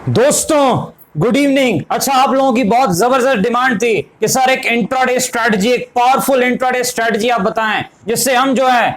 दोस्तों good evening. अच्छा, आप लोगों की बहुत जबरदस्त डिमांड थी कि सर एक इंट्राडे स्ट्रैटेजी, एक पावरफुल इंट्राडे स्ट्रैटेजी आप बताएं जिससे हम जो है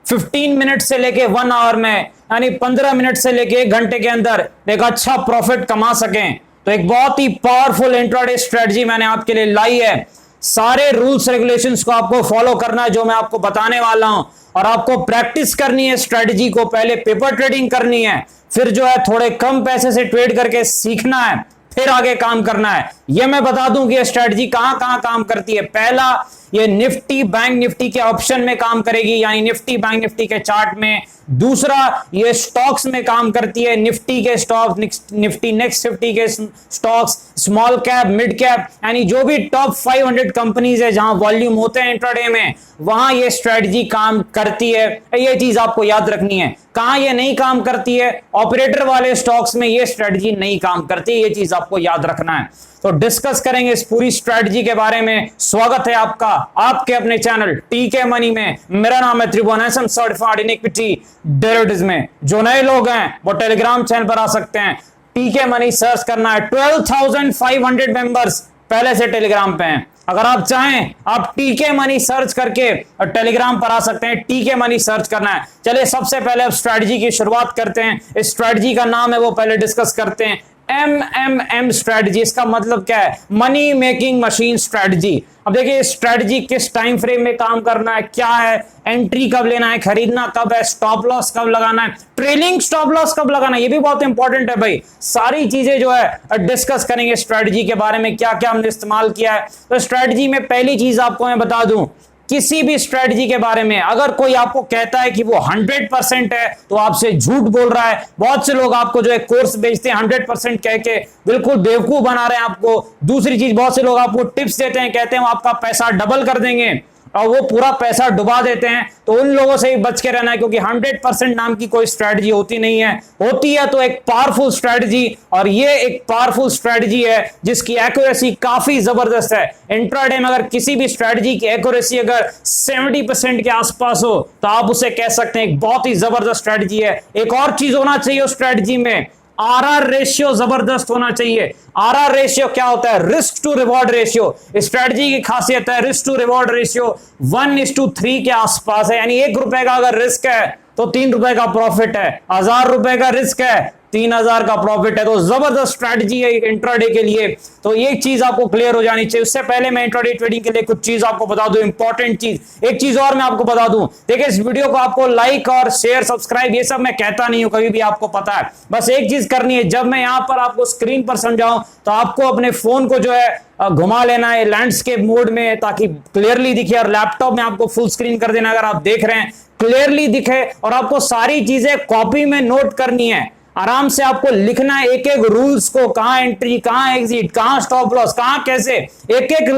15 मिनट से लेके 1 आवर में, यानी 15 मिनट से लेके 1 घंटे के अंदर एक अच्छा प्रॉफिट कमा सकें। तो एक बहुत ही पावरफुल इंट्राडे स्ट्रैटेजी मैंने आपके लिए लाई है। सारे रूल्स रेगुलेशंस को आपको फॉलो करना है जो मैं आपको बताने वाला हूं, और आपको प्रैक्टिस करनी है स्ट्रैटेजी को। पहले पेपर ट्रेडिंग करनी है, फिर जो है थोड़े कम पैसे से ट्रेड करके सीखना है, फिर आगे काम करना है। यह मैं बता दूं कि यह स्ट्रैटेजी कहां कहां काम करती है। पहला, ये निफ्टी बैंक निफ्टी के ऑप्शन में काम करेगी, यानी निफ्टी बैंक निफ्टी के चार्ट में। दूसरा, ये स्टॉक्स में काम करती है, निफ्टी के स्टॉक, निफ्टी नेक्स्ट 50 के stocks, small cap mid cap, यानी जो भी टॉप 500 कंपनीज है जहां वॉल्यूम होते हैं इंट्राडे में, वहां ये स्ट्रेटजी काम करती है। ये चीज आपको याद रखनी है। कहां ये नहीं काम करती है? ऑपरेटर वाले स्टॉक्स में ये स्ट्रेटजी नहीं काम करती, ये चीज आपको याद रखना है। तो डिस्कस करेंगे इस पूरी स्ट्रेटजी के बारे में। स्वागत है आपका आपके अपने चैनल टीके मनी में। मेरा नाम है त्रिभुवन, सर्टिफाइड इन इक्विटी डेरिवेटिव्स में। जो नए लोग हैं वो टेलीग्राम चैनल पर आ सकते हैं, टीके मनी सर्च करना है। 12,500 मेंबर्स पहले से टेलीग्राम पे हैं। अगर आप चाहें आप टीके मनी सर्च करके टेलीग्राम पर आ सकते हैं। टीके मनी सर्च करना है। चलिए सबसे पहले अब स्ट्रेटजी की शुरुआत करते हैं। इस स्ट्रेटजी का नाम है वो पहले डिस्कस करते हैं। MMM स्ट्रेटजी, इसका मतलब क्या है? Money making machine strategy. अब देखिए स्ट्रेटजी किस टाइम फ्रेम में काम करना है, क्या है, एंट्री कब लेना है, खरीदना कब है, स्टॉप लॉस कब लगाना है, ट्रेलिंग स्टॉप लॉस कब लगाना है, ये भी बहुत इंपॉर्टेंट है भाई। सारी चीजें जो है डिस्कस करेंगे स्ट्रेटजी के बारे में, क्या क्या हमने इस्तेमाल किया है। तो स्ट्रेटजी में पहली चीज आपको मैं बता दूं, किसी भी स्ट्रेटजी के बारे में अगर कोई आपको कहता है कि वो 100% है तो आपसे झूठ बोल रहा है। बहुत से लोग आपको जो है कोर्स बेचते हैं 100% कह के, बिल्कुल बेवकूफ बना रहे हैं आपको। दूसरी चीज, बहुत से लोग आपको टिप्स देते हैं, कहते हैं वो आपका पैसा डबल कर देंगे और वो पूरा पैसा डुबा देते हैं। तो उन लोगों से ही बच के रहना है, क्योंकि 100% नाम की कोई स्ट्रेटजी होती नहीं है। होती है तो एक पावरफुल स्ट्रेटजी, और ये एक पावरफुल स्ट्रेटजी है जिसकी एक्यूरेसी काफी जबरदस्त है। इंट्राडे में अगर किसी भी स्ट्रेटजी की एक्यूरेसी अगर 70% के आसपास हो तो आप उसे कह सकते हैं एक बहुत ही जबरदस्त स्ट्रेटजी है। एक और चीज होना चाहिए उस स्ट्रेटजी में, आरआर रेशियो जबरदस्त होना चाहिए। आरआर रेशियो क्या होता है? Risk to reward ratio. Strategy की खासियत है रिस्क टू रिवॉर्ड रेशियो 1:3 के आसपास है, यानी 1 रुपए का अगर रिस्क है तो 3 रुपए का प्रॉफिट है। 1000 रुपए का रिस्क है, 3000 का प्रॉफिट है। तो जबरदस्त स्ट्रेटजी है इंट्राडे के लिए। तो ये चीज आपको क्लियर हो जानी चाहिए। उससे पहले मैं इंट्राडे ट्रेडिंग के लिए कुछ चीज आपको बता दूं, इंपॉर्टेंट चीज। एक चीज और मैं आपको बता दूं, देखिए इस वीडियो को आपको लाइक और शेयर सब्सक्राइब ये सब मैं कहता नहीं हूं कभी भी, आपको पता है। बस एक चीज करनी है, जब मैं यहां पर आपको स्क्रीन पर समझाऊं तो आपको अपने फोन को जो है घुमा लेना है लैंडस्केप मोड में, ताकि क्लियरली दिखे, और लैपटॉप में आपको फुल स्क्रीन कर देना अगर आप देख रहे हैं, क्लियरली दिखे। और आपको सारी चीजें कॉपी में नोट करनी है, आराम से आपको लिखना है एक एक रूल्स को, कहां एंट्री, कहां एग्जिट, कहां स्टॉप लॉस, कहां कैसे, एक एक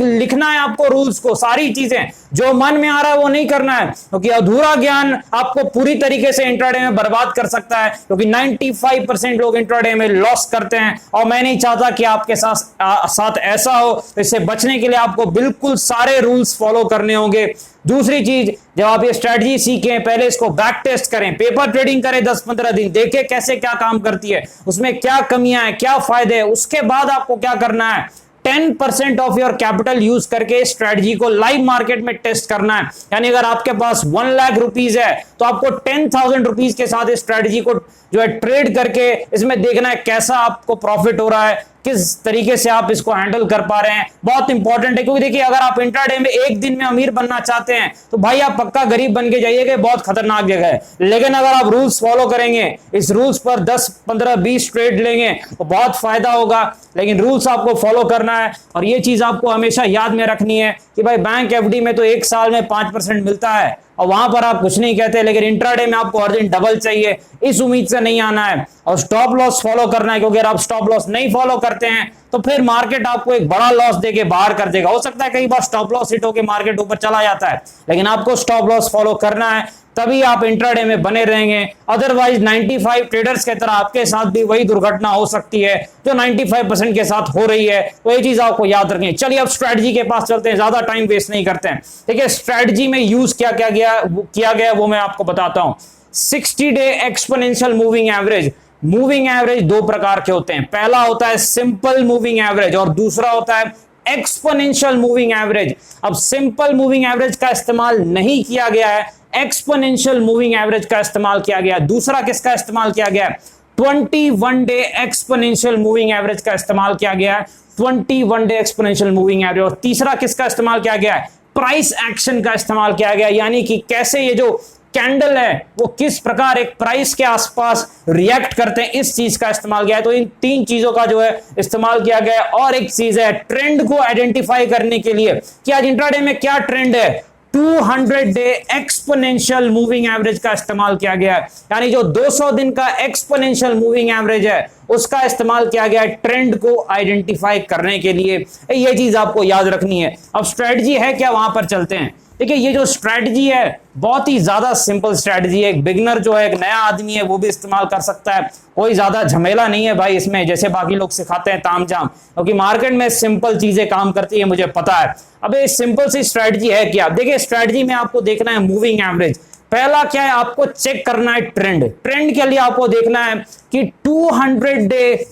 लिखना है आपको रूल्स को। सारी चीजें जो मन में आ रहा है वो नहीं करना है, क्योंकि अधूरा ज्ञान आपको पूरी तरीके से इंट्राडे में बर्बाद कर सकता है। क्योंकि 95% लोग इंट्राडे में लॉस करते हैं, और मैं नहीं चाहता कि आपके साथ ऐसा हो। इससे बचने के लिए आपको बिल्कुल सारे रूल्स फॉलो करने होंगे। दूसरी चीज, जब आप ये स्ट्रेटजी सीखें पहले इसको बैक टेस्ट करें, पेपर ट्रेडिंग करें 10-15 दिन, देखें कैसे क्या काम करती है, उसमें क्या कमियां हैं, क्या फायदे हैं। उसके बाद आपको क्या करना है, 10% ऑफ योर कैपिटल यूज करके स्ट्रेटजी को लाइव मार्केट में टेस्ट करना है। यानी अगर आपके पास 1 लाख रुपीज है तो आपको 10,000 रुपीज के साथ इस स्ट्रेटजी को जो है ट्रेड करके इसमें देखना है कैसा आपको प्रॉफिट हो रहा है, किस तरीके से आप इसको हैंडल कर पा रहे हैं। बहुत इंपॉर्टेंट है, क्योंकि देखिए अगर आप इंट्राडे में एक दिन में अमीर बनना चाहते हैं तो भाई आप पक्का गरीब बन के जाइएगा, बहुत खतरनाक जगह है। लेकिन अगर आप रूल्स फॉलो करेंगे, इस रूल्स पर 10, 15, 20 ट्रेड लेंगे तो बहुत फायदा होगा। लेकिन रूल्स आपको फॉलो करना है, और ये चीज आपको हमेशा याद में रखनी है कि भाई बैंक एफडी में तो 1 साल में 5% मिलता है और वहां पर आप कुछ नहीं कहते, लेकिन इंट्राडे में आपको हर दिन डबल चाहिए। इस उम्मीद से नहीं आना है, और स्टॉप लॉस फॉलो करना है, क्योंकि अगर आप स्टॉप लॉस नहीं फॉलो करते हैं तो फिर मार्केट आपको एक बड़ा लॉस देके बाहर कर देगा। हो सकता है कई बार स्टॉप लॉस हिट होकर मार्केट ऊपर चला जाता है, लेकिन आपको स्टॉप लॉस फॉलो करना है, तभी आप इंट्राडे में बने रहेंगे। अदरवाइज 95 ट्रेडर्स के तरह आपके साथ भी वही दुर्घटना हो सकती है जो 95% के साथ हो रही है। तो ये चीज आपको याद रखनी है। चलिए अब स्ट्रेटजी के पास चलते हैं, ज्यादा टाइम वेस्ट नहीं करते हैं। देखिए स्ट्रेटजी में यूज क्या क्या किया गया वो मैं आपको बताता हूं। 60 day exponential moving average, moving average दो प्रकार के होते हैं, पहला होता है सिंपल मूविंग एवरेज और दूसरा होता है एक्सपोनेंशियल मूविंग एवरेज। अब सिंपल मूविंग एवरेज का इस्तेमाल नहीं किया गया है, एक्सपोनेंशियल मूविंग एवरेज का इस्तेमाल किया गया है। दूसरा किसका इस्तेमाल किया गया है? 21 डे एक्सपोनेंशियल मूविंग एवरेज का इस्तेमाल किया गया है, 21 डे एक्सपोनेंशियल मूविंग एवरेज। और तीसरा किसका इस्तेमाल किया गया है? प्राइस एक्शन का इस्तेमाल किया गया, यानी कि कैसे ये जो कैंडल है वो किस प्रकार एक प्राइस के आसपास रिएक्ट करते हैं, इस चीज का इस्तेमाल किया है। तो इन तीन चीजों का जो है इस्तेमाल किया गया है। और एक चीज है ट्रेंड को आइडेंटिफाई करने के लिए कि आज इंट्राडे में क्या ट्रेंड है, 200 डे एक्सपोनेंशियल मूविंग एवरेज का इस्तेमाल किया गया है, यानी जो 200 दिन का एक्सपोनेंशियल मूविंग एवरेज है उसका इस्तेमाल किया गया है ट्रेंड को आइडेंटिफाई करने के लिए। ये चीज आपको याद रखनी है। अब स्ट्रेटजी है क्या, वहां पर चलते हैं। देखिए ये जो स्ट्रेटजी है बहुत ही ज्यादा सिंपल स्ट्रेटजी है, एक बिगनर जो है, एक नया आदमी है, वो भी इस्तेमाल कर सकता है। कोई ज्यादा झमेला नहीं है भाई इसमें, जैसे बाकी लोग सिखाते हैं तामझाम, क्योंकि मार्केट में सिंपल चीजें काम करती है, मुझे पता है। अब ये सिंपल सी स्ट्रेटजी है क्या, देखिए स्ट्रेटजी में आपको देखना है मूविंग एवरेज। पहला क्या है, आपको चेक करना है ट्रेंड। ट्रेंड के लिए आपको देखना है कि 200 डे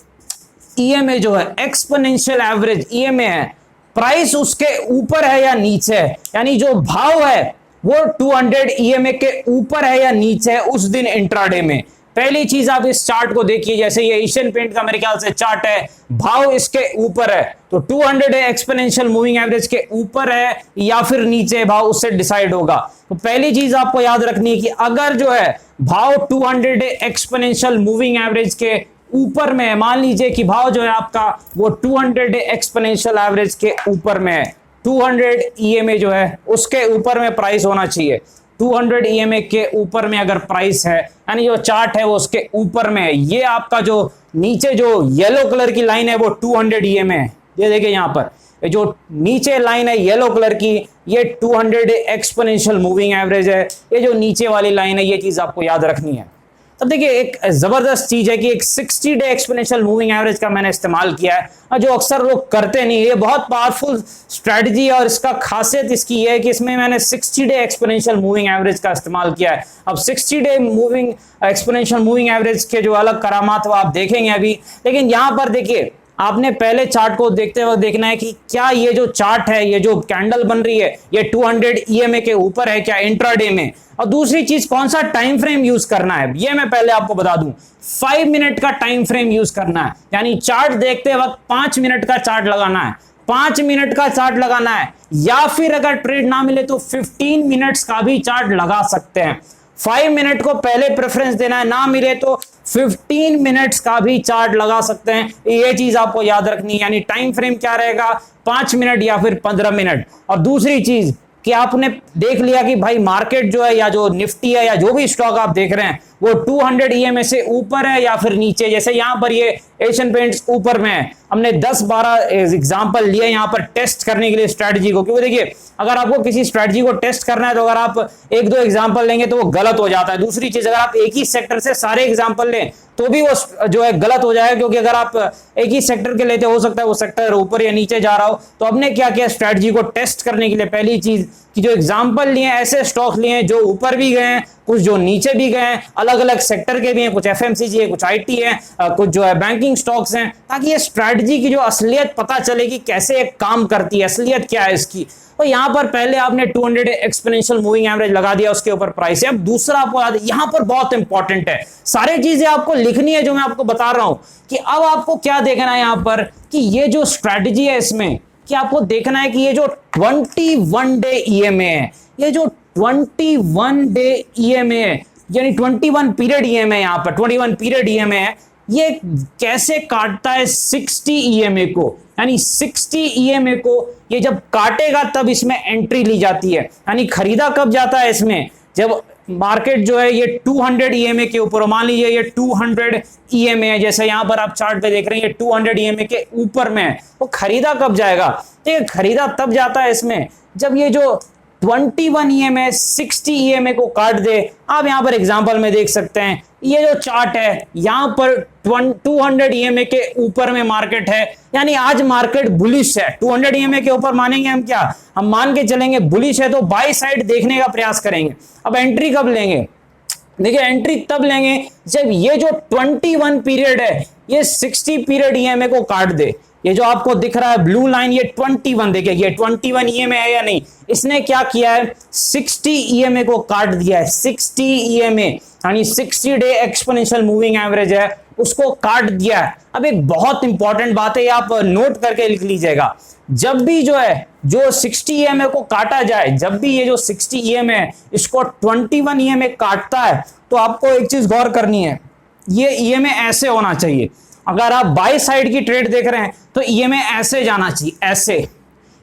ईएमए जो है, एक्सपोनेंशियल एवरेज ईएमए है, प्राइस उसके ऊपर है या नीचे है, यानी जो भाव है वो 200 ईएमए के ऊपर है या नीचे है उस दिन इंट्राडे में। पहली चीज आप इस चार्ट को देखिए, जैसे ये एशियन पेंट का मेरे ख्याल से चार्ट है, भाव इसके ऊपर है, तो 200 एक्सपोनेंशियल मूविंग एवरेज के ऊपर है या फिर नीचे भाव, उससे डिसाइड होगा। तो पहली चीज आपको याद रखनी है कि अगर जो है भाव 200 एक्सपोनेंशियल मूविंग एवरेज के ऊपर में है, मान लीजिए कि भाव जो है आपका वो 200 एक्सपोनेंशियल एवरेज के ऊपर में है, 200 ईएमए जो है उसके ऊपर में प्राइस होना चाहिए। 200 ईएमए के ऊपर में अगर प्राइस है, यानी जो चार्ट है वो उसके ऊपर में है। ये आपका जो नीचे जो येलो कलर की लाइन है वो 200 ईएमए है, ये देखिए यहाँ पर जो नीचे लाइन है येलो कलर की, ये 200 एक्सपोनेंशियल मूविंग एवरेज है। ये जो नीचे वाली लाइन है, ये चीज आपको याद रखनी है। तब देखिए एक जबरदस्त चीज है कि एक 60 डे एक्सपोनेंशियल मूविंग एवरेज का मैंने इस्तेमाल किया है, जो अक्सर लोग करते नहीं। ये बहुत पावरफुल स्ट्रेटजी है और इसका खासियत इसकी है कि इसमें मैंने 60 डे एक्सपोनेंशियल मूविंग एवरेज का इस्तेमाल किया है। अब 60 day moving exponential moving average के जो अलग करामात वो आप देखेंगे अभी, लेकिन यहां पर देखिए आपने पहले चार्ट को देखते वक्त देखना है कि क्या ये जो चार्ट है, ये जो कैंडल बन रही है, ये 200 ईएमए के ऊपर है क्या इंट्राडे में। और दूसरी चीज कौन सा टाइम फ्रेम यूज करना है, ये मैं पहले आपको बता दूं, 5 मिनट का टाइम फ्रेम यूज करना है, यानी चार्ट देखते वक्त 5 मिनट का चार्ट लगाना है, 5 मिनट का चार्ट लगाना है, या फिर अगर ट्रेड ना मिले तो 15 मिनट्स का भी चार्ट लगा सकते हैं। 5 मिनट को पहले प्रेफरेंस देना है, ना मिले तो 15 मिनट्स का भी चार्ट लगा सकते हैं। ये चीज आपको याद रखनी है, यानी टाइम फ्रेम क्या रहेगा, 5 मिनट या फिर 15 मिनट। और दूसरी चीज कि आपने देख लिया कि भाई मार्केट जो है या जो निफ्टी है या जो भी स्टॉक आप देख रहे हैं वो 200 ईएमए से ऊपर है या फिर नीचे। जैसे यहां पर ये एशियन पेंट्स ऊपर में है, हमने 10-12 एग्जांपल लिए यहां पर टेस्ट करने के लिए स्ट्रेटजी को, क्योंकि देखिए अगर आपको किसी स्ट्रेटजी को टेस्ट करना है तो अगर आप 1-2 एग्जांपल लेंगे तो वो गलत हो जाता है। दूसरी चीज, अगर आप एक ही सेक्टर से सारे एग्जांपल लें तो भी वो जो है गलत हो जाएगा, क्योंकि अगर आप एक ही सेक्टर के लेते हो सकता है वो सेक्टर ऊपर या नीचे जा रहा हो। तो हमने क्या किया, स्ट्रेटजी को टेस्ट करने के लिए पहली चीज कि जो एग्जांपल लिए ऐसे स्टॉक लिए जो ऊपर भी गए हैं, कुछ जो नीचे भी गए हैं, अलग अलग सेक्टर के भी हैं, कुछ एफएमसीजी है, कुछ आईटी है, कुछ जो है बैंकिंग स्टॉक्स हैं, ताकि ये स्ट्रेटजी की जो असलियत पता चले कि कैसे एक काम करती है, असलियत क्या है इसकी। तो यहां पर पहले आपने 200 एक्सपोनेंशियल मूविंग एवरेज लगा दिया, उसके ऊपर प्राइस है। अब दूसरा आपको यहां पर बहुत इंपॉर्टेंट है, सारी चीजें आपको लिखनी है जो मैं आपको बता रहा हूं, कि अब आपको क्या देखना है यहां पर कि ये जो स्ट्रेटजी है इसमें कि आपको देखना है कि ये जो 21 डे ईएमए है, ये जो 21 डे ईएमए है, यानी 21 पीरियड ईएमए, यहां पर 21 पीरियड ईएमए है, ये कैसे काटता है 60 ईएमए को, यानी 60 ईएमए को ये जब काटेगा तब इसमें एंट्री ली जाती है। यानी खरीदा कब जाता है इसमें, जब मार्केट जो है ये 200 ईएमए के ऊपर, मान लीजिए ये 200 ईएमए है, जैसे यहां पर आप चार्ट पे देख रहे हैं ये 200 ईएमए के ऊपर में है, तो खरीदा कब जाएगा, ये खरीदा तब जाता है इसमें जब ये जो 21 ईएमए 60 ईएमए को काट दे। आप यहां पर एग्जांपल में देख सकते हैं, ये जो चार्ट है यहां पर 200 ईएमए के ऊपर में मार्केट है, यानी आज मार्केट बुलिश है। 200 ईएमए के ऊपर मानेंगे हम, क्या हम मान के चलेंगे बुलिश है, तो बाय साइड देखने का प्रयास करेंगे। अब एंट्री कब लेंगे, देखिए एंट्री तब लेंगे जब ये जो 21 पीरियड है ये 60 पीरियड ईएमए को काट दे। ये जो आपको दिख रहा है ब्लू लाइन, ये 21, देखिए ये 21 ईएमए है या नहीं, इसने क्या किया है 60 ईएमए को काट दिया है। 60 ईएमए यानी 60 डे एक्सपोनेंशियल मूविंग एवरेज है, उसको काट दिया है। अब एक बहुत इंपॉर्टेंट बात है, आप नोट करके लिख लीजिएगा, जब भी जो है जो 60 ईएमए को काटा जाए, जब भी ये जो 60 ईएमए है इसको 21 ईएमए काटता है, तो आपको एक चीज गौर करनी है, ये ईएमए ऐसे होना चाहिए। अगर आप बाई साइड की ट्रेड देख रहे हैं तो ईएमए ऐसे जाना चाहिए, ऐसे,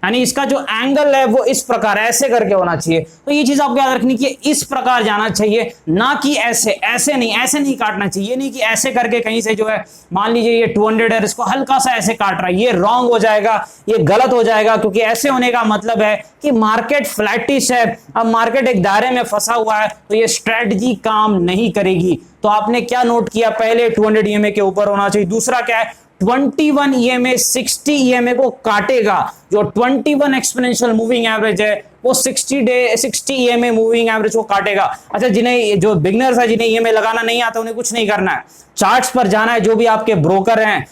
यानी इसका जो एंगल है वो इस प्रकार ऐसे करके होना चाहिए। तो ये चीज आपको याद रखनी है, इस प्रकार जाना चाहिए, ना कि ऐसे, ऐसे नहीं काटना चाहिए। ये नहीं कि ऐसे करके कहीं से जो है मान लीजिए ये 200 है, इसको हल्का सा ऐसे काट रहा है, ये रॉन्ग हो जाएगा, ये गलत हो जाएगा, क्योंकि ऐसे होने का मतलब है कि मार्केट फ्लैटिश है, अब मार्केट एक दायरे में फंसा हुआ है, तो ये स्ट्रेटजी काम नहीं करेगी। तो आपने क्या नोट किया, पहले 200 ईएमए के ऊपर होना चाहिए। दूसरा क्या है, 21 ईएमए 60 ईएमए को काटेगा। जो 21 एक्सपोनेंशियल मूविंग एवरेज है वो 60 ईएमए मूविंग एवरेज को काटेगा। अच्छा, जिन्हें जो बिगनर्स है, जिन्हें ईएमए लगाना नहीं आता, उन्हें कुछ नहीं करना है, चार्ट्स पर जाना है, जो भी आपके ब्रोकर हैं,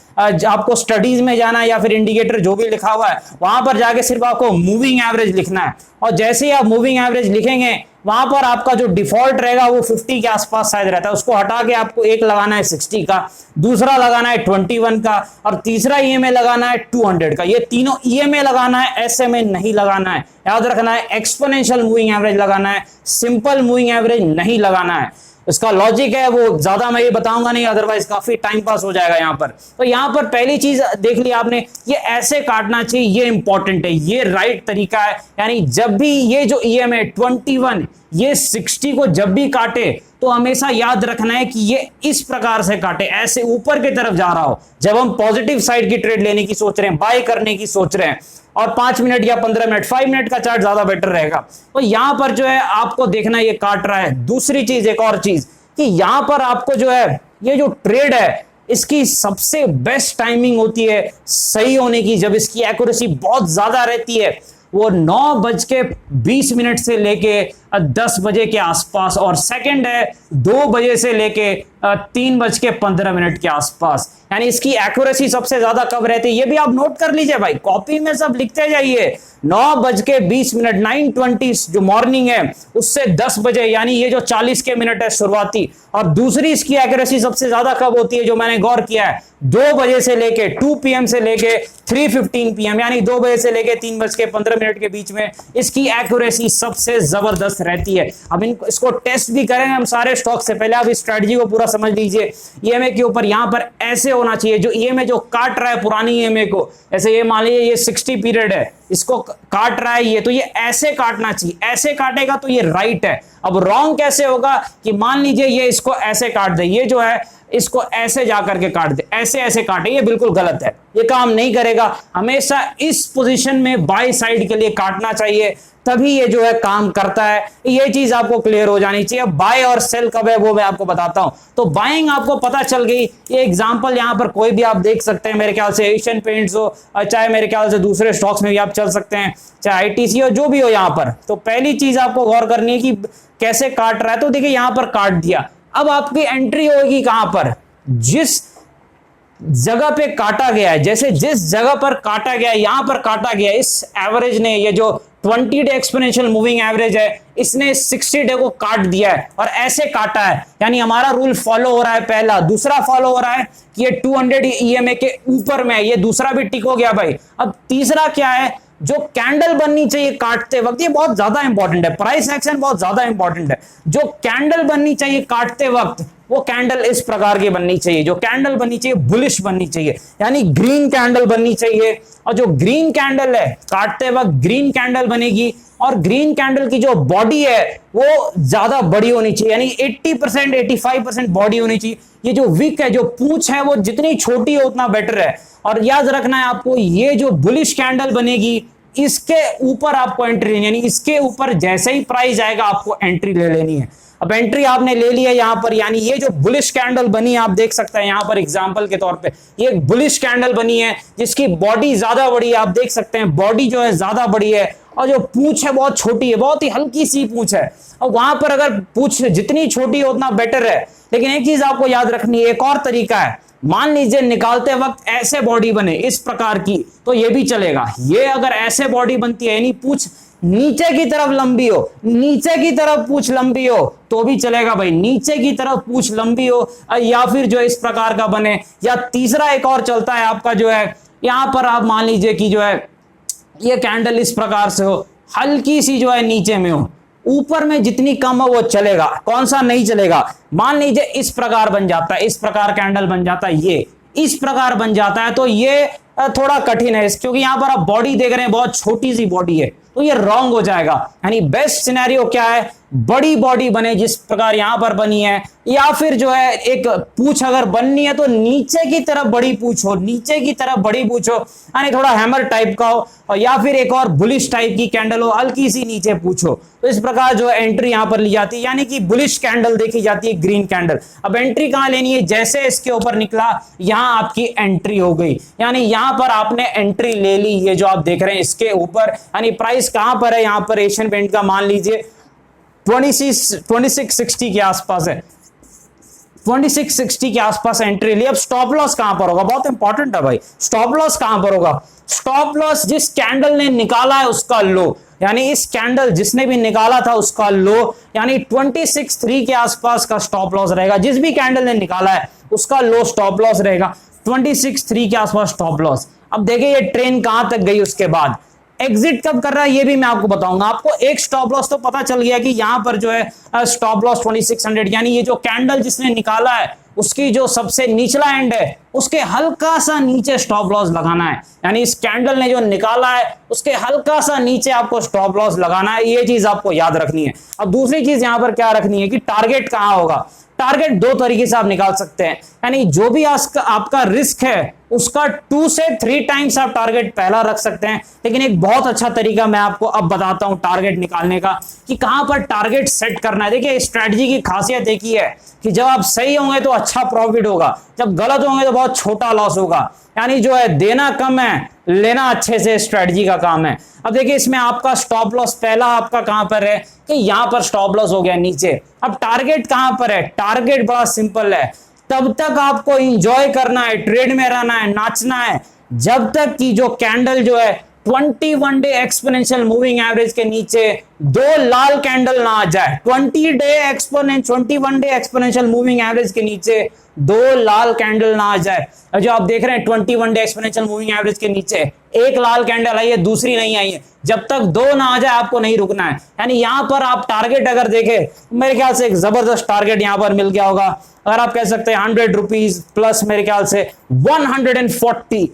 आपको स्टडीज में जाना है या फिर इंडिकेटर जो भी लिखा हुआ है वहां पर जाके सिर्फ आपको मूविंग एवरेज लिखना है। और जैसे ही आप मूविंग एवरेज लिखेंगे वहां पर आपका जो डिफॉल्ट रहेगा वो 50 के आसपास शायद रहता है, उसको हटा के आपको एक लगाना है 60 का, दूसरा लगाना है 21 का, और तीसरा ईएमए लगाना है 200 का। ये तीनों ईएमए लगाना है, एसएमए नहीं लगाना है, याद रखना है। एक्सपोनेंशियल मूविंग एवरेज लगाना है, सिंपल मूविंग एवरेज नहीं लगाना है। इसका लॉजिक है वो ज्यादा मैं ये बताऊंगा नहीं, अदरवाइज काफी टाइम पास हो जाएगा यहाँ पर। तो यहाँ पर पहली चीज देख ली आपने, ये ऐसे काटना चाहिए, ये इंपॉर्टेंट है, ये राइट तरीका है। यानी जब भी ये जो ईएमए 21 ये 60 को जब भी काटे तो हमेशा याद रखना है कि ये इस प्रकार से काटे, ऐसे ऊपर की तरफ जा रहा हो। जब हम पॉजिटिव साइड की ट्रेड लेने की सोच रहे हैं, बाय करने की सोच रहे हैं, और 5 मिनट या 15 मिनट, 5 मिनट का चार्ट ज्यादा बेटर रहेगा। तो यहां पर जो है आपको देखना ये काट रहा है। दूसरी चीज, एक और चीज, कि यहां पर आपको जो है ये जो ट्रेड है इसकी सबसे बेस्ट टाइमिंग होती है सही होने की, जब इसकी एक्यूरेसी बहुत ज्यादा रहती है, वो 9:20 से लेके 10 बजे के आसपास, और सेकंड है 2 बजे से लेके 3:15 के आसपास। यानी इसकी एक्यूरेसी सबसे ज्यादा कब रहती है, ये भी आप नोट कर लीजिए भाई, कॉपी में सब लिखते जाइए। 9:20 9:20 जो मॉर्निंग है उससे 10 बजे, यानी ये जो 40 के मिनट है शुरुआती। और दूसरी इसकी एक्यूरेसी सबसे ज्यादा कब होती है, जो मैंने गौर किया है, 2 बजे से लेके 2 PM से लेके 3:15 PM, यानी 2 बजे से लेके 3:15 के बीच में इसकी एक्यूरेसी सबसे जबरदस्त रहती है। अब इसको टेस्ट भी करेंगे हम सारे स्टॉक से, पहले आप इस स्ट्रेटजी को पूरा समझ लीजिए। ईएमए के ऊपर यहां पर ऐसे होना चाहिए, जो ईएमए जो काट रहा है पुरानी ईएमए को, ऐसे ये मान लीजिए ये 60 पीरियड है, इसको काट रहा है ये, तो ये ऐसे काटना चाहिए, ऐसे काटेगा तो ये राइट है। अब रॉन्ग कैसे होगा, कि मान लीजिए ये इसको ऐसे काट दे, ये जो है इसको ऐसे जाकर के काट दे, ऐसे ऐसे काटे, ये बिल्कुल गलत है, ये काम नहीं करेगा। हमेशा इस पोजीशन में बाय साइड के लिए काटना चाहिए, तभी ये जो है काम करता है। ये चीज आपको क्लियर हो जानी चाहिए। बाय और सेल कब है वो मैं आपको बताता हूं। तो बाइंग आपको पता चल गई, ये एग्जांपल यहां पर कोई भी आप देख सकते हैं, मेरे ख्याल से एशियन पेंट्स हो, चाहे मेरे ख्याल से दूसरे स्टॉक्स में भी आप चल सकते हैं, चाहे आईटीसी हो, जो भी हो यहां पर। तो पहली चीज आपको गौर करनी है कि कैसे काट रहा है। तो देखिए यहां पर काट दिया, अब आपकी एंट्री होगी कहां पर, जिस जगह पे काटा गया है, जैसे जिस जगह पर काटा गया है, यहां पर काटा गया, इस एवरेज ने, ये जो 20 डे एक्सपोनेंशियल मूविंग एवरेज है, इसने 60 डे को काट दिया है और ऐसे काटा है। यानी हमारा रूल फॉलो हो रहा है, पहला। दूसरा फॉलो हो रहा है कि ये 200 ईएमए के ऊपर में, ये दूसरा भी टिक हो गया भाई। अब तीसरा क्या है, जो कैंडल बननी चाहिए काटते वक्त, ये बहुत ज्यादा इंपॉर्टेंट है, प्राइस एक्शन बहुत ज्यादा इंपॉर्टेंट है। जो कैंडल बननी चाहिए काटते वक्त, वो कैंडल इस प्रकार की बननी चाहिए, जो कैंडल बननी चाहिए बुलिश बननी चाहिए, यानी ग्रीन कैंडल बननी चाहिए। और जो ग्रीन कैंडल है काटते वक्त ग्रीन कैंडल बनेगी, और ग्रीन कैंडल की जो बॉडी है वो ज्यादा बड़ी होनी चाहिए, यानी 80% 85% बॉडी होनी चाहिए। ये जो विक है, जो पूंछ है, वो जितनी छोटी हो उतना बेटर है। और याद रखना है आपको, ये जो बुलिश कैंडल बनेगी इसके ऊपर आपको एंट्री लेनी, यानी इसके ऊपर जैसे ही प्राइस आएगा आपको एंट्री ले लेनी है। अब एंट्री आपने ले लिया यहां पर, यानी ये जो बुलिश कैंडल बनी है आप देख सकते हैं यहां पर एग्जांपल के तौर पे, ये एक बुलिश कैंडल बनी है जिसकी बॉडी ज्यादा बड़ी है, आप देख सकते हैं बॉडी जो है ज्यादा बड़ी है और जो पूंछ है बहुत छोटी है, बहुत ही हल्की सी पूंछ है। और वहां पर अगर पूंछ जितनी छोटी है उतना बेटर है। लेकिन एक चीज आपको याद रखनी है, एक और तरीका है, मान लीजिए निकालते वक्त ऐसे बॉडी बने इस प्रकार की, तो ये भी चलेगा। ये अगर ऐसे बॉडी बनती है यानी पूंछ नीचे की तरफ लंबी हो, नीचे की तरफ पूंछ लंबी हो तो भी चलेगा भाई, नीचे की तरफ पूंछ लंबी हो, या फिर जो इस प्रकार का बने, या तीसरा एक और चलता है आपका जो है यहां पर आप मान लीजिए कि जो है ये कैंडल इस प्रकार से हो, हल्की सी जो है नीचे में हो, ऊपर में जितनी कम हो वो चलेगा। कौन सा नहीं चलेगा? मान लीजिए इस प्रकार बन जाता है, इस प्रकार कैंडल बन जाता है, ये इस प्रकार बन जाता है, तो ये थोड़ा कठिन है क्योंकि यहां पर आप बॉडी देख रहे हैं बहुत छोटी सी बॉडी है, तो ये रॉन्ग हो जाएगा। यानी बेस्ट सिनेरियो क्या है, बड़ी बॉडी बने जिस प्रकार यहां पर बनी है, या फिर जो है एक पूंछ अगर बननी है तो नीचे की तरफ बड़ी पूंछ हो, नीचे की तरफ बड़ी पूंछ हो, यानी थोड़ा हैमर टाइप का हो, और या फिर एक और बुलिश टाइप की कैंडल हो, हल्की सी नीचे पूंछ हो। तो इस प्रकार जो है एंट्री यहां पर ली जाती है, यानी कि बुलिश कैंडल देखी जाती है, ग्रीन कैंडल। अब एंट्री कहां लेनी है? जैसे इसके ऊपर निकला यहां आपकी एंट्री हो गई, यानी यहां पर आपने एंट्री ले ली। ये जो आप देख रहे हैं इसके ऊपर, यानी प्राइस कहां पर है? यहां पर एशियन पेंट का मान लीजिए 2660 के आसपास है, 2660 के आसपास एंट्री ली। अब स्टॉप लॉस कहां पर होगा? बहुत इंपॉर्टेंट है भाई, स्टॉप लॉस कहां पर होगा? स्टॉप लॉस जिस कैंडल ने निकाला है उसका लो, यानी इस कैंडल जिसने भी निकाला था उसका लो, यानी 26.3 के आसपास का स्टॉप लॉस रहेगा। जिस भी कैंडल ने निकाला है उसका लो स्टॉप लॉस रहेगा 26.3 के आसपास स्टॉप लॉस। अब देखिए ये ट्रेन कहां तक गई, उसके बाद एग्जिट कब कर रहा है ये भी मैं आपको बताऊंगा। आपको एक स्टॉप लॉस तो पता चल गया कि यहां पर जो है स्टॉप लॉस 2600, यानी ये जो कैंडल जिसने निकाला है उसकी जो सबसे निचला एंड है उसके हल्का सा नीचे स्टॉप लॉस लगाना है, यानी इस कैंडल ने जो निकाला है उसके हल्का सा नीचे आपको स्टॉप लॉस लगाना है। ये चीज आपको याद रखनी है। अब दूसरी चीज यहां पर क्या रखनी है कि टारगेट कहां होगा। टारगेट दो तरीके से आप निकाल सकते हैं, यानी जो भी आपका रिस्क है उसका 2 से 3 टाइम्स आप टारगेट पहला रख सकते हैं। लेकिन एक बहुत अच्छा तरीका मैं आपको अब बताता हूं टारगेट निकालने का कि कहां पर टारगेट सेट करना है। देखिए स्ट्रेटजी की खासियत एक ही है कि जब आप सही होंगे तो अच्छा प्रॉफिट होगा, जब गलत होंगे तो बहुत छोटा लॉस होगा। यानी जो है देना कम है, लेना अच्छे से, स्ट्रेटजी का काम है। अब देखिए इसमें आपका स्टॉप लॉस पहला आपका कहां पर है कि यहां पर स्टॉप लॉस हो गया नीचे। अब टारगेट कहां पर है? टारगेट बड़ा सिंपल है, तब तक आपको एंजॉय करना है, ट्रेड में रहना है, नाचना है, जब तक कि जो कैंडल जो है 21 डे एक्सपोनेंशियल मूविंग एवरेज के नीचे दो लाल कैंडल ना आ जाए। 21 डे एक्सपोनेंशियल मूविंग एवरेज के नीचे दो लाल कैंडल ना आ जाए। जो आप देख रहे हैं 21 डे एक्सपोनेंशियल मूविंग एवरेज के नीचे एक लाल कैंडल आई है, दूसरी नहीं आई है, जब तक दो ना आ जाए आपको नहीं रुकना है। यानी यहां पर आप टारगेट अगर देखें, मेरे ख्याल से एक जबरदस्त टारगेट यहां पर मिल गया होगा। अगर आप कह सकते हैं 100 रुपीज प्लस मेरे ख्याल से 140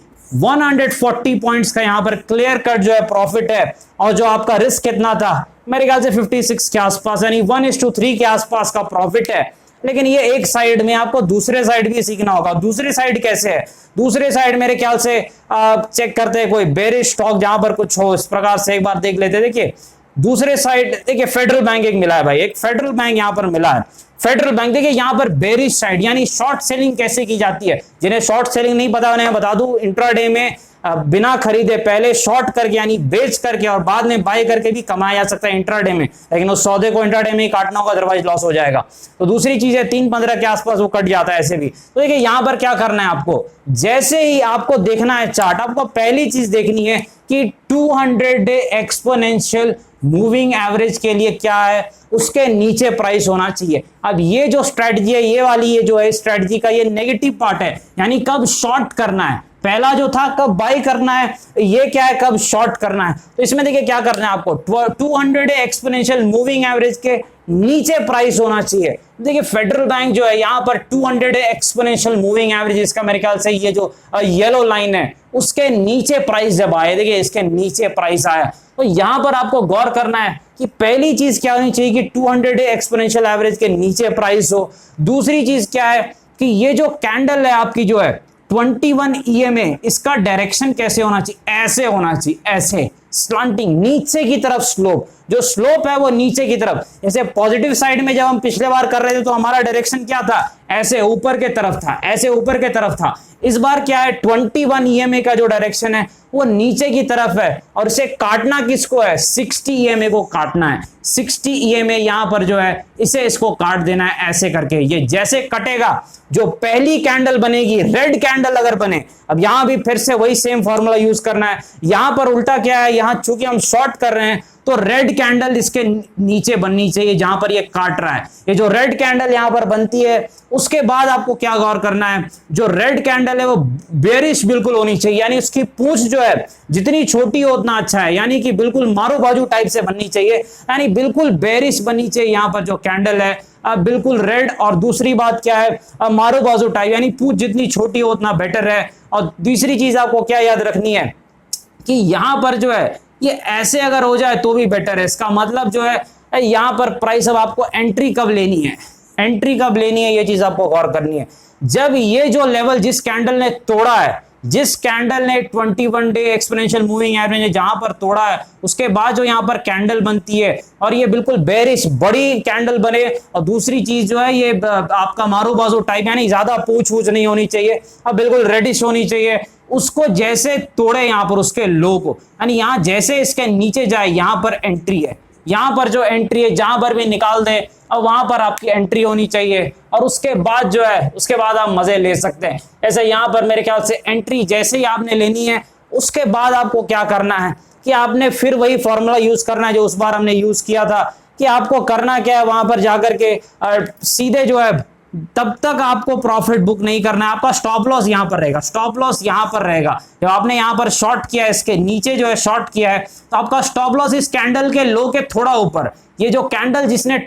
पॉइंट्स का यहां पर क्लियर कट जो है प्रॉफिट है। और जो आपका रिस्क कितना था? मेरे ख्याल से 56 के आसपास, यानी 1:3 के आसपास का प्रॉफिट है। लेकिन ये एक साइड में, आपको दूसरे साइड भी सीखना होगा। दूसरी साइड कैसे है? दूसरे साइड मेरे ख्याल से चेक करते हैं कोई बेरिश स्टॉक जहां पर कुछ हो, इस प्रकार से एक बार देख लेते। देखिए दूसरे साइड देखिए फेडरल बैंक एक मिला है भाई, एक फेडरल बैंक यहां पर मिला है। फेडरल बैंक देखिए यहां पर बेरिश साइड, यानी शॉर्ट सेलिंग कैसे की जाती है। जिन्हें शॉर्ट सेलिंग नहीं पता उन्हें बता दूं, इंट्राडे में बिना खरीदे पहले शॉर्ट करके यानी बेच करके और बाद में बाय करके भी कमाया जा सकता है इंट्राडे में, लेकिन उस सौदे को इंट्राडे में ही काटना होगा, अदरवाइज लॉस हो जाएगा। तो दूसरी चीज है 3-15 के आसपास वो कट जाता है ऐसे भी। तो देखिए यहां पर क्या करना है आपको, जैसे ही आपको देखना है चार्ट, आपको पहली चीज देखनी है कि 200 डे एक्सपोनेंशियल मूविंग एवरेज के लिए क्या है, उसके नीचे प्राइस होना चाहिए। अब ये जो स्ट्रेटजी है, ये वाली ये जो है स्ट्रेटजी का ये नेगेटिव पार्ट है, यानी कब शॉर्ट करना है। पहला जो था कब बाई करना है, ये क्या है कब शॉर्ट करना है। तो इसमें देखिए क्या करना है आपको, 200 डे एक्सपोनेंशियल मूविंग एवरेज के नीचे प्राइस होना चाहिए। देखिए फेडरल बैंक जो है यहां पर 200 डे एक्सपोनेंशियल मूविंग एवरेज, इसका मेरे ख्याल से ये जो येलो लाइन है उसके नीचे प्राइस जब आए, देखिए इसके नीचे प्राइस आया, तो यहां पर आपको गौर करना है कि पहली चीज क्या होनी चाहिए कि 200 डे एक्सपोनेंशियल एवरेज के नीचे प्राइस हो। दूसरी चीज क्या है कि ये जो कैंडल है आपकी जो है 21 EMA, इसका डायरेक्शन कैसे होना चाहिए, ऐसे होना चाहिए, ऐसे, स्लांटिंग, नीचे की तरफ स्लोप, जो स्लोप है वो नीचे की तरफ। जैसे पॉजिटिव साइड में जब हम पिछले बार कर रहे थे तो हमारा डायरेक्शन क्या था, ऐसे ऊपर के तरफ था, ऐसे ऊपर के तरफ था। इस बार क्या है, 21 EMA का जो डायरेक्शन है वो नीचे की तरफ है, और इसे काटना किसको है, 60 EMA को काटना है। 60 EMA यहां पर जो है इसे इसको काट देना है ऐसे करके। ये जैसे कटेगा, जो पहली कैंडल बनेगी, रेड कैंडल अगर बने, अब यहां भी फिर से वही सेम फॉर्मूला यूज करना है। यहां पर उल्टा क्या है, यहां चूंकि हम शॉर्ट कर रहे हैं तो रेड कैंडल इसके नीचे बननी चाहिए जहां पर ये काट रहा है। ये जो रेड कैंडल यहां पर बनती है, उसके बाद आपको क्या गौर करना है, जो रेड कैंडल है वो बेरिश बिल्कुल होनी चाहिए, यानी उसकी पूंछ जो है जितनी छोटी हो उतना अच्छा है, यानी कि बिल्कुल मारो बाजू टाइप से बननी चाहिए, यानी बिल्कुल बेरिश बननी चाहिए यहां पर जो कैंडल है, बिल्कुल रेड। और दूसरी बात क्या है, मारो बाजू टाइप, यानी पूंछ जितनी छोटी हो उतना बेटर है। और दूसरी चीज आपको क्या याद रखनी है कि यहां पर जो है ये ऐसे अगर हो जाए तो भी बेटर है। इसका मतलब जो है यहां पर प्राइस, अब आपको एंट्री कब लेनी है, एंट्री कब लेनी है, ये चीज आपको गौर करनी है। जब ये जो लेवल जिस कैंडल ने तोड़ा है, जिस कैंडल ने 21 डे एक्सपोनेंशियल मूविंग एवरेज ने जहां पर तोड़ा है, उसके बाद जो यहां पर कैंडल बनती है और ये बिल्कुल बेरिश बड़ी कैंडल बने, और दूसरी चीज जो है ये आपका मारू बाजू टाइप, यानी ज्यादा पूछ नहीं होनी चाहिए, अब बिल्कुल रेडिश होनी चाहिए, उसको जैसे तोड़े यहां पर उसके लो को, यानी यहां जैसे इसके नीचे जाए यहां पर एंट्री है, यहां पर जो एंट्री है जहां पर भी निकाल दे, अब वहां पर आपकी एंट्री होनी चाहिए, और उसके बाद जो है उसके बाद आप मजे ले सकते हैं। ऐसे यहां पर मेरे ख्याल से एंट्री जैसे ही आपने लेनी है, उसके बाद आपको क्या करना है कि आपने फिर वही फॉर्मूला यूज करना है जो उस बार हमने यूज किया था, कि आपको करना क्या है, वहां पर जाकर के सीधे जो है तब तक आपको प्रॉफिट बुक नहीं करना है, आपका स्टॉप लॉस यहां पर रहेगा, स्टॉप लॉस यहां पर रहेगा। जब आपने यहां पर शॉर्ट किया है, इसके नीचे जो है शॉर्ट किया है, तो आपका स्टॉप लॉस इस कैंडल के लो के थोड़ा ऊपर, ये जो कैंडल जिसने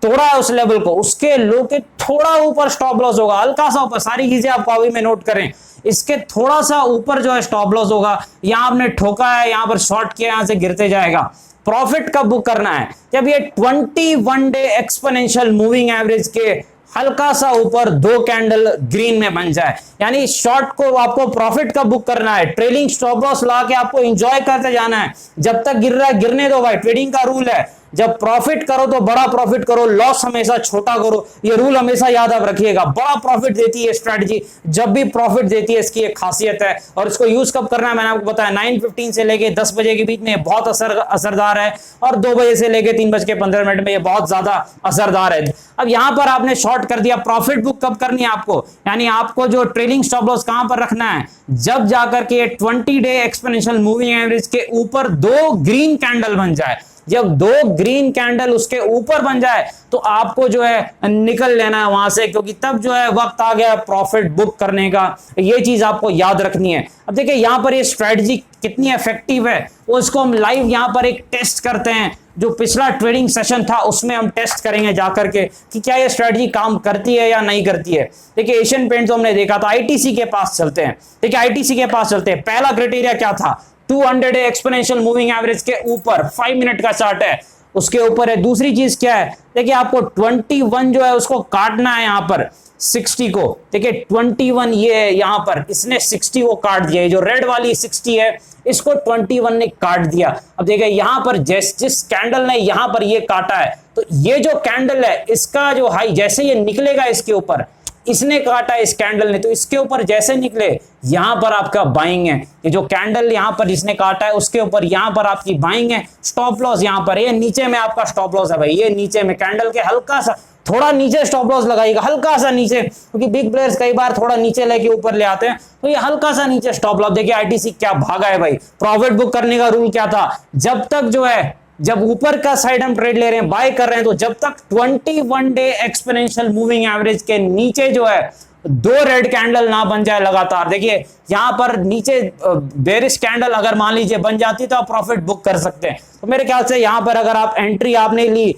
तोड़ा है उस लेवल को, उसके लो के थोड़ा ऊपर स्टॉप लॉस होगा, हल्का सा ऊपर। सारी चीजें आप कॉपी में नोट करें, इसके थोड़ा सा ऊपर जो है स्टॉप लॉस होगा। यहां आपने ठोका है, यहां पर शॉर्ट किया, यहां से गिरते जाएगा। प्रॉफिट कब बुक करना है, जब ये 21 डे एक्सपोनेंशियल मूविंग एवरेज के हल्का सा ऊपर दो कैंडल ग्रीन में बन जाए, यानी शॉर्ट को आपको प्रॉफिट का बुक करना है। ट्रेलिंग स्टॉप लॉस ला के आपको एंजॉय करते जाना है, जब तक गिर रहा है गिरने दो भाई, ट्रेडिंग का रूल है। जब प्रॉफिट करो तो बड़ा प्रॉफिट करो, लॉस हमेशा छोटा करो, ये रूल हमेशा याद आप रखिएगा। बड़ा प्रॉफिट देती है स्ट्रेटजी, जब भी प्रॉफिट देती है इसकी एक खासियत है, और इसको यूज कब करना है मैंने आपको बताया, 9:15 से लेके 10 बजे के बीच में बहुत असरदार है, और 2 बजे से लेके 3:15 में ये बहुत ज्यादा असरदार है। अब यहां पर आपने शॉर्ट कर दिया, प्रॉफिट बुक कब करनी है आपको, यानी आपको जो ट्रेलिंग स्टॉप लॉस कहां पर रखना है, जब जाकर के 20 डे एक्सपोनेंशियल मूविंग एवरेज के ऊपर दो ग्रीन कैंडल बन जाए। जब दो ग्रीन कैंडल उसके ऊपर बन जाए तो आपको जो है निकल लेना है वहां से, क्योंकि तब जो है वक्त आ गया प्रॉफिट बुक करने का। ये चीज आपको याद रखनी है। अब देखिए यहां पर ये स्ट्रेटजी कितनी इफेक्टिव है, वो इसको हम लाइव यहां पर एक टेस्ट करते हैं। जो पिछला ट्रेडिंग सेशन था उसमें हम टेस्ट करेंगे जाकर के कि क्या ये स्ट्रेटजी काम करती है या नहीं करती है। देखिए एशियन पेंट तो हमने देखा था, आईटीसी के पास चलते हैं। देखिए आईटीसी के पास चलते हैं, पहला क्राइटेरिया क्या था, 200 डे एक्सपोनेंशियल मूविंग एवरेज के ऊपर 5 मिनट का चार्ट है, उसके ऊपर है। दूसरी चीज क्या है, देखिए आपको 21 जो है उसको काटना है यहां पर 60 को। देखिए 21 ये यहां पर इसने 60 को काट दिया, जो रेड वाली 60 है इसको 21 ने काट दिया। अब देखिए यहां पर जिस कैंडल ने यहां पर ये काटा है, तो ये जो कैंडल है इसका जो हाई जैसे ये निकलेगा इसके ऊपर, इसने काटा इस कैंडल ने, तो इसके ऊपर जैसे निकले यहां पर आपका बाइंग है। ये जो कैंडल यहां पर जिसने काटा है उसके ऊपर यहां पर आपकी बाइंग है। स्टॉप लॉस यहां पर, ये नीचे में आपका स्टॉप लॉस है भाई, ये नीचे में कैंडल के हल्का सा थोड़ा नीचे स्टॉप लॉस लगाइएगा, हल्का सा नीचे, क्योंकि बिग प्लेयर्स कई बार थोड़ा नीचे लेके ऊपर ले आते हैं, तो ये हल्का सा नीचे स्टॉप लॉस। देखिए आईटीसी क्या भागा है भाई। प्रॉफिट बुक करने का रूल क्या था, जब तक जो है जब ऊपर का साइड हम ट्रेड ले रहे हैं, बाय कर रहे हैं, तो जब तक 21 डे एक्सपोनेंशियल मूविंग एवरेज के नीचे जो है दो रेड कैंडल ना बन जाए लगातार। देखिए यहां पर नीचे बेरिश कैंडल अगर मान लीजिए बन जाती तो आप प्रॉफिट बुक कर सकते हैं। तो मेरे ख्याल से यहां पर अगर आप एंट्री आपने ली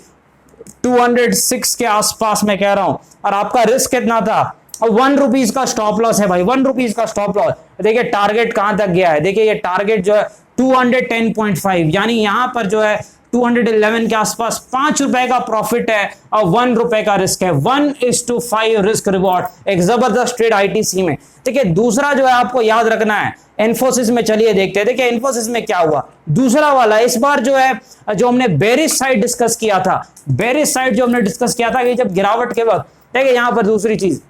206 के आसपास में कह रहा हूं, और आपका रिस्क कितना था, और 1 रुपीज का स्टॉप लॉस है भाई, 1 रुपीज का स्टॉप लॉस। देखिए टारगेट कहां तक गया है, देखिए ये टारगेट जो है 210.5, यानी यहां पर जो है 211 के आसपास 5 रुपए का प्रॉफिट है और 1 रुपए का रिस्क है। 1:5 रिस्क रिवॉर्ड, एक जबरदस्त ट्रेड आईटीसी में। देखिए दूसरा जो है आपको याद रखना है इन्फोसिस में, चलिए देखते हैं। देखिए इन्फोसिस में क्या हुआ, दूसरा वाला इस बार जो है, जो हमने बेरिश साइड डिस्कस किया था, बेरिश साइड जो हमने डिस्कस किया था कि जब गिरावट के वक्त, देखिए यहां पर दूसरी चीज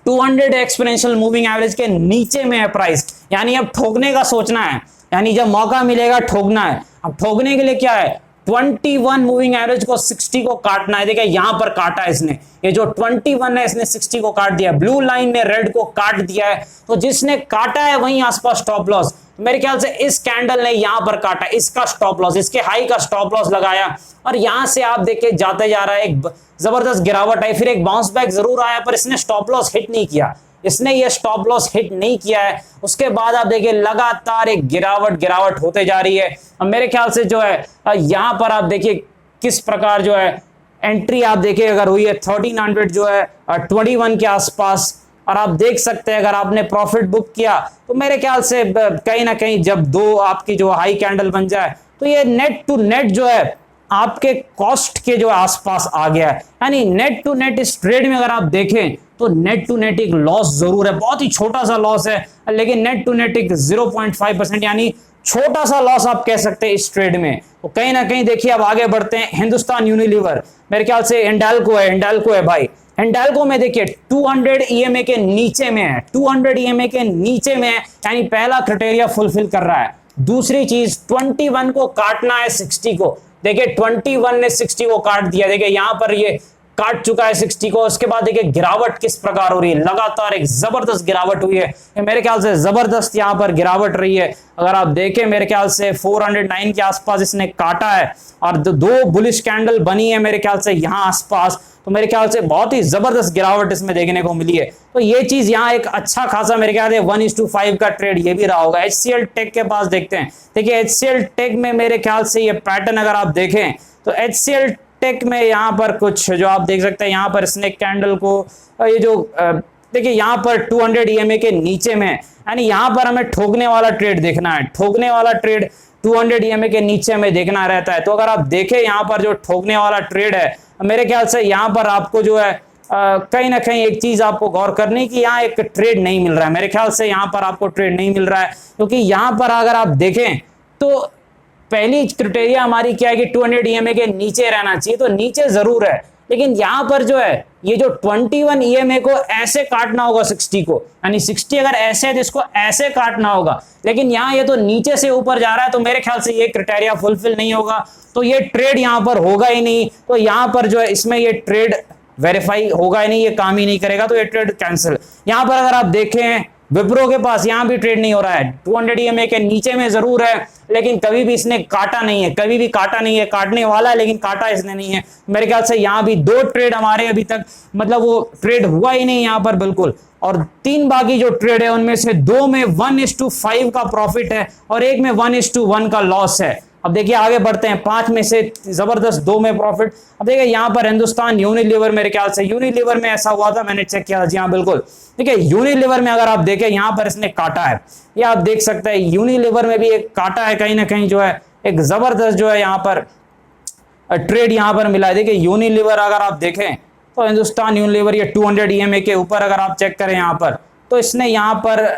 200 एक्सपोनेंशियल मूविंग एवरेज के नीचे में है प्राइस, यानी अब ठोकने का सोचना है, यानी जब मौका मिलेगा ठोकना है। अब ठोकने के लिए क्या है, 21 मूविंग एवरेज को 60 को काटना है। देखिए यहां पर काटा इसने, ये जो 21 है इसने 60 को काट दिया, ब्लू लाइन ने रेड को काट दिया है, तो जिसने काटा है वहीं आसपास स्टॉप लॉस। मेरे ख्याल से इस कैंडल ने यहां पर काटा, इसका स्टॉप लॉस, इसके हाई का स्टॉप लॉस लगाया और यहां से आप देखिए जाते जा रहा है, एक जबरदस्त गिरावट आई, फिर एक बाउंस बैक जरूर आया पर इसने स्टॉप लॉस हिट नहीं किया, इसने ये स्टॉप लॉस हिट नहीं किया है। उसके बाद आप देखिए लगातार एक गिरावट होते जा रही है। अब मेरे ख्याल से जो है यहां पर आप देखिए किस प्रकार जो है एंट्री आप देखिए अगर हुई है 1300 जो है 21 के आसपास, और आप देख सकते हैं अगर आपने प्रॉफिट बुक किया तो मेरे ख्याल से कहीं ना कहीं जब दो आपकी जो हाई कैंडल बन जाए तो ये नेट टू नेट जो है आपके कॉस्ट के जो आसपास आ गया है। यानी नेट टू नेट इस ट्रेड में अगर आप देखें तो नेट टू नेट एक लॉस जरूर है, बहुत ही छोटा सा लॉस है, लेकिन नेट टू नेट एक 0.5% यानी छोटा सा लॉस आप कह सकते हैं इस ट्रेड में। तो कहीं ना कहीं देखिए अब आगे बढ़ते हैं, हिंदुस्तान यूनिलीवर, मेरे ख्याल से हिंडाल्को है भाई। हिंडाल्को में देखिए 200 ईएमए के नीचे में है, 200 ईएमए के नीचे में है, यानी पहला क्राइटेरिया फुलफिल कर रहा है। दूसरी चीज 21 को काटना है 60 को, देखिए 21 ने 60 को काट दिया, देखिए यहां पर ये काट चुका है 60 को। उसके बाद देखिए गिरावट किस प्रकार हो रही है, लगातार एक जबरदस्त गिरावट हुई है, मेरे ख्याल से जबरदस्त यहां पर गिरावट रही है। अगर आप देखें मेरे ख्याल से 409 के आसपास इसने काटा है और दो बुलिश कैंडल बनी है मेरे ख्याल से यहां आसपास, तो मेरे ख्याल से बहुत ही जबरदस्त गिरावट इसमें देखने को मिली है। तो ये चीज यहाँ एक अच्छा खासा मेरे ख्याल से 1:5 का ट्रेड ये भी रहा होगा। HCL टेक के पास देखते हैं, देखिए HCL टेक में मेरे ख्याल से ये पैटर्न अगर आप देखें तो HCL टेक में यहाँ पर कुछ जो आप देख सकते हैं, यहाँ पर स्नेक कैंडल को ये जो देखिए यहाँ पर 200 ईएमए के नीचे में, यानी यहाँ पर हमें ठोकने वाला ट्रेड देखना है, ठोकने वाला ट्रेड 200 ईएमए के नीचे में देखना रहता है। तो अगर आप देखें यहाँ पर जो ठोकने वाला ट्रेड है, मेरे ख्याल से यहाँ पर आपको जो है कहीं ना कहीं एक चीज आपको गौर करनी कि यहाँ एक ट्रेड नहीं मिल रहा है, मेरे ख्याल से यहाँ पर आपको ट्रेड नहीं मिल रहा है, क्योंकि यहाँ पर अगर आप देखें तो पहली क्राइटेरिया हमारी क्या है कि 200 ईएमए के नीचे रहना चाहिए, तो नीचे जरूर है, लेकिन यहां पर जो है ये जो 21 ईएमए को ऐसे काटना होगा 60 को, यानी 60 अगर ऐसे है तो इसको ऐसे काटना होगा, लेकिन यहां ये तो नीचे से ऊपर जा रहा है, तो मेरे ख्याल से ये क्राइटेरिया फुलफिल नहीं होगा, तो ये ट्रेड यहां पर होगा ही नहीं। तो यहां पर जो है इसमें ये ट्रेड वेरीफाई होगा ही नहीं, ये काम ही नहीं करेगा, तो ये ट्रेड कैंसिल। यहां पर अगर आप देखें विप्रो के पास यहां भी ट्रेड नहीं हो रहा है, 200 ईएमए के नीचे में जरूर है, लेकिन कभी भी इसने काटा नहीं है, कभी भी काटा नहीं है, काटने वाला है लेकिन काटा इसने नहीं है। मेरे ख्याल से यहां भी 2 ट्रेड हमारे अभी तक मतलब वो ट्रेड हुआ ही नहीं यहां पर बिल्कुल, और 3 बाकी जो ट्रेड है उनमें से 2 में 1:5 का प्रॉफिट है और 1 में 1:1 का लॉस है। अब देखिए आगे बढ़ते हैं, 5 में से जबरदस्त 2 में प्रॉफिट। अब देखिए यहां पर हिंदुस्तान यूनिलीवर, मेरे ख्याल से यूनिलीवर में ऐसा हुआ था, मैंने चेक किया था, जी हाँ बिल्कुल। देखिए यूनिलीवर में अगर आप देखें यहां पर इसने काटा है, ये आप देख सकते हैं यूनिलीवर में भी एक काटा है, कहीं ना कहीं जो है एक जबरदस्त जो है यहां पर ट्रेड यहां पर मिला है। देखिए यूनिलीवर अगर आप देखें तो हिंदुस्तान यूनिलीवर ये 200 ईएमए के ऊपर अगर आप चेक करें यहां पर, तो इसने यहां पर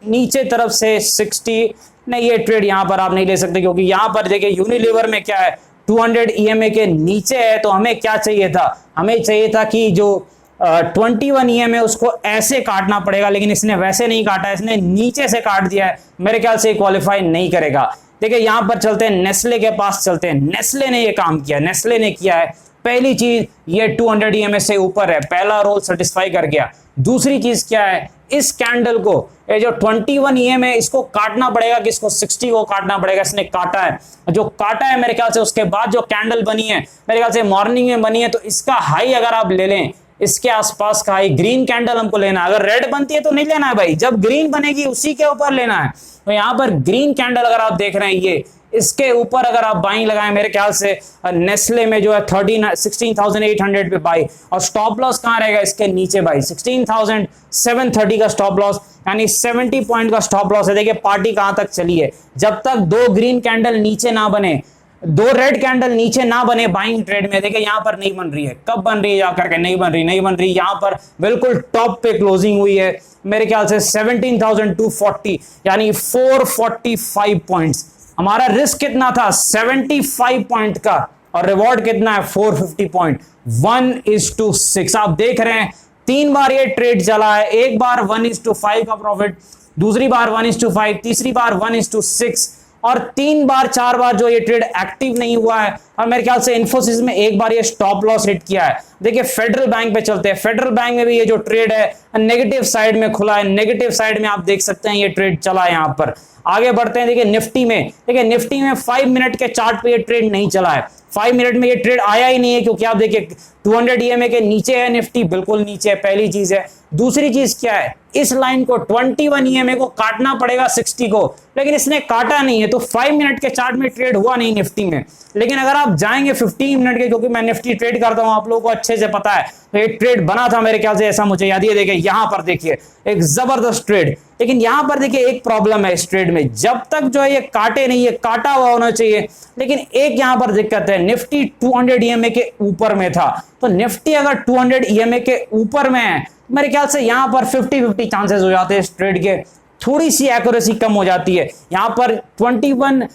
नीचे तरफ से 60 नहीं, ये ट्रेड यहां पर आप नहीं ले सकते, क्योंकि यहां पर देखिए यूनिलीवर में क्या है 200 ईएमए के नीचे है, तो हमें क्या चाहिए था, हमें चाहिए था कि जो 21 ईएमए उसको ऐसे काटना पड़ेगा, लेकिन इसने वैसे नहीं काटा, इसने नीचे से काट दिया है, मेरे ख्याल से क्वालिफाई नहीं करेगा। देखिए यहां पर चलते हैं नेस्ले के पास, चलते हैं, नेस्ले ने ये काम किया, नेस्ले ने किया है पहली चीज ये 200 ईएमए से ऊपर है, पहला रोल सेटिस्फाई कर गया। दूसरी चीज क्या है, इस कैंडल को ये जो 21 ईएमए इसको काटना पड़ेगा कि इसको 60 को काटना पड़ेगा, इसने काटा है, जो काटा है मेरे ख्याल से उसके बाद जो कैंडल बनी है मेरे ख्याल से मॉर्निंग में बनी है, तो इसका हाई अगर आप ले लें, इसके आसपास का हाई ग्रीन कैंडल हमको लेना है, अगर रेड बनती है तो नहीं लेना है भाई, जब ग्रीन बनेगी उसी के ऊपर लेना है। तो यहां पर ग्रीन कैंडल अगर आप देख रहे हैं ये इसके ऊपर अगर आप बाइंग लगाएं, मेरे ख्याल से नेस्ले में जो है 16,800 पे बाई, और स्टॉप लॉस कहां रहेगा इसके नीचे भाई 16,730 का स्टॉप लॉस, यानी 70 पॉइंट का स्टॉप लॉस है। देखिए पार्टी कहां तक चली है, जब तक 2 ग्रीन कैंडल नीचे ना बने, दो रेड कैंडल नीचे ना बने बाइंग ट्रेड में, देखिए यहां पर नहीं बन रही है, कब बन रही है जाकर के, नहीं बन रही, यहां पर बिल्कुल टॉप पे क्लोजिंग हुई है मेरे ख्याल से 17,240 यानी 445 पॉइंट्स। हमारा रिस्क कितना था 75 पॉइंट का और रिवॉर्ड कितना है 450 पॉइंट, 1:6। आप देख रहे हैं 3 बार ये ट्रेड चला है, एक बार 1:5 का प्रॉफिट, दूसरी बार 1:5, तीसरी बार 1:6 और 3 बार 4 बार जो ये ट्रेड एक्टिव नहीं हुआ है। और मेरे ख्याल से इन्फोसिस में एक बार ये स्टॉप लॉस हिट किया है। देखिए फेडरल बैंक पे चलते हैं, फेडरल बैंक में भी ये जो ट्रेड है नेगेटिव साइड में खुला है, नेगेटिव साइड में आप देख सकते हैं ये ट्रेड चला है। यहां पर आगे बढ़ते हैं, देखिए निफ्टी में, देखिए निफ्टी में 5 मिनट के चार्ट पे ये ट्रेड नहीं चला है, 5 मिनट में ये ट्रेड आया ही नहीं है, क्योंकि आप देखिए 200 EMA के नीचे है निफ्टी, बिल्कुल नीचे है, पहली चीज है। दूसरी चीज क्या है, इस लाइन को 21 EMA को काटना पड़ेगा 60 को, लेकिन इसने काटा नहीं है, तो 5 मिनट के चार्ट में ट्रेड हुआ नहीं निफ्टी में। लेकिन अगर आप जाएंगे 15 मिनट के, क्योंकि मैं निफ्टी ट्रेड करता हूं, आप लोगों को अच्छे से पता है, तो ये ट्रेड बना था मेरे ख्याल से, ऐसा मुझे याद है। देखिए यहां पर देखिए एक जबरदस्त ट्रेड, लेकिन यहां पर देखिए एक प्रॉब्लम है इस ट्रेड में, जब तक जो है ये काटे नहीं, ये काटा हुआ होना चाहिए, लेकिन एक यहां पर दिक्कत है, निफ्टी 200 EMA के ऊपर में था, तो निफ्टी अगर 200 EMA के ऊपर में है, मेरे ख्याल से यहां पर 50-50 चांसेस हो जाते हैं इस ट्रेड के, थोड़ी सी एक्यूरेसी कम हो जाती है। यहां पर 21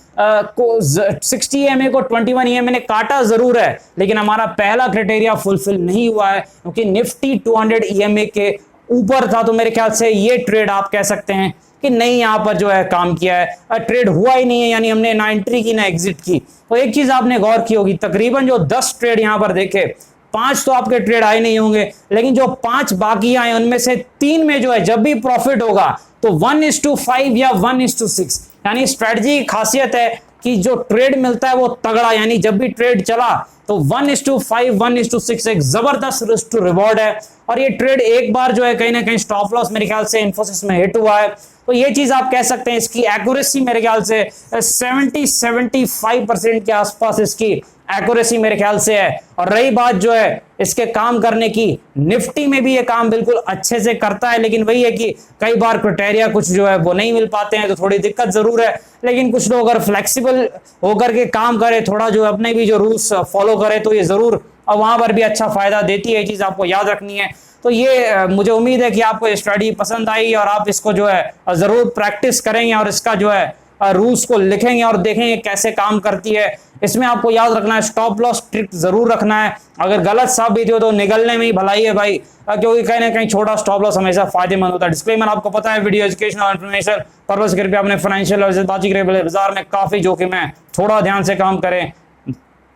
को 60 EMA को 21 EMA ने काटा जरूर है, लेकिन हमारा पहला क्राइटेरिया फुलफिल नहीं हुआ है, क्योंकि निफ्टी 200 EMA के ऊपर था, तो मेरे ख्याल से ये ट्रेड आप कह सकते हैं कि नहीं यहां पर जो है काम किया है, ट्रेड हुआ ही नहीं है, यानी हमने ना एंट्री की ना एग्जिट की। तो एक चीज आपने गौर की होगी, तकरीबन जो 10 ट्रेड यहां पर देखे, 5 तो आपके ट्रेड आए नहीं होंगे, लेकिन जो 5 बाकी आए उनमें से 3 में जो है जब भी प्रॉफिट होगा तो 1:5 या 1:6, यानी स्ट्रेटजी की खासियत है कि जो ट्रेड मिलता है वो तगड़ा, यानी जब भी ट्रेड चला तो 1:5 1:6 एक जबरदस्त रिस्क टू रिवॉर्ड है। और ये ट्रेड एक बार जो है कहीं ना कहीं स्टॉप लॉस मेरे ख्याल से इन्फोसिस में हिट हुआ है, तो ये चीज आप कह सकते हैं, इसकी एक्यूरेसी मेरे ख्याल से 70-75% के आसपास इसकी एक्यूरेसी मेरे ख्याल से है। और रही बात जो है इसके काम करने की, निफ्टी में भी ये काम बिल्कुल अच्छे से करता है, लेकिन वही है कि कई बार क्राइटेरिया कुछ जो है वो नहीं मिल पाते हैं, तो थोड़ी दिक्कत जरूर है। लेकिन कुछ लोग अगर फ्लेक्सिबल होकर के काम करे, थोड़ा जो अपने भी जो रूल्स फॉलो करे, तो ये जरूर और वहां पर भी अच्छा फायदा देती है, ये चीज आपको याद रखनी है। तो ये मुझे उम्मीद है कि आपको ये स्टडी पसंद आई और आप इसको जो है जरूर प्रैक्टिस करेंगे और इसका जो है रूल्स को लिखेंगे और देखेंगे कैसे काम करती है। इसमें आपको याद रखना है, स्टॉप लॉस स्ट्रिक्ट जरूर रखना है, अगर गलत साबित हो तो निगलने में ही भलाई है भाई, क्योंकि कहीं ना कहीं छोटा स्टॉप लॉस हमेशा फायदेमंद होता है। डिस्क्लेमर आपको पता है, वीडियो एजुकेशनल और इन्फॉर्मेशन पर्पस के अपने फाइनेंशियल और बाजी बाजार में काफी जोखिम है, थोड़ा ध्यान से काम करें।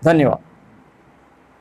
धन्यवाद।